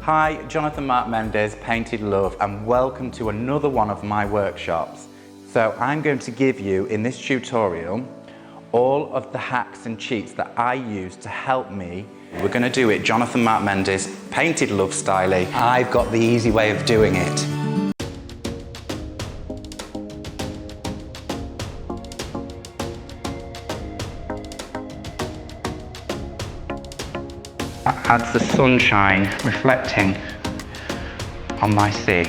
Hi, Jonathon Marc Mendes, Painted Love, and welcome to another one of my workshops. So I'm going to give you, in this tutorial, all of the hacks and cheats that I use to help me. We're going to do it Jonathon Marc Mendes, Painted Love style. I've got the easy way of doing it. That adds the sunshine reflecting on my sea.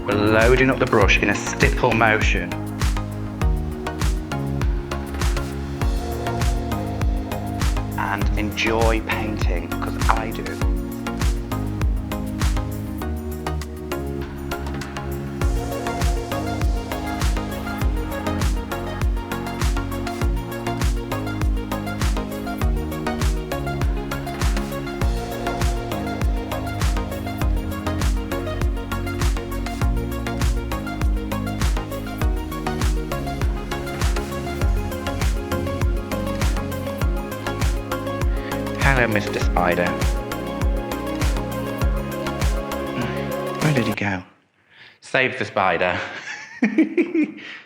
We're loading up the brush in a stipple motion. And enjoy painting, because I do. Hello, Mr. Spider. Where did he go? Save the spider.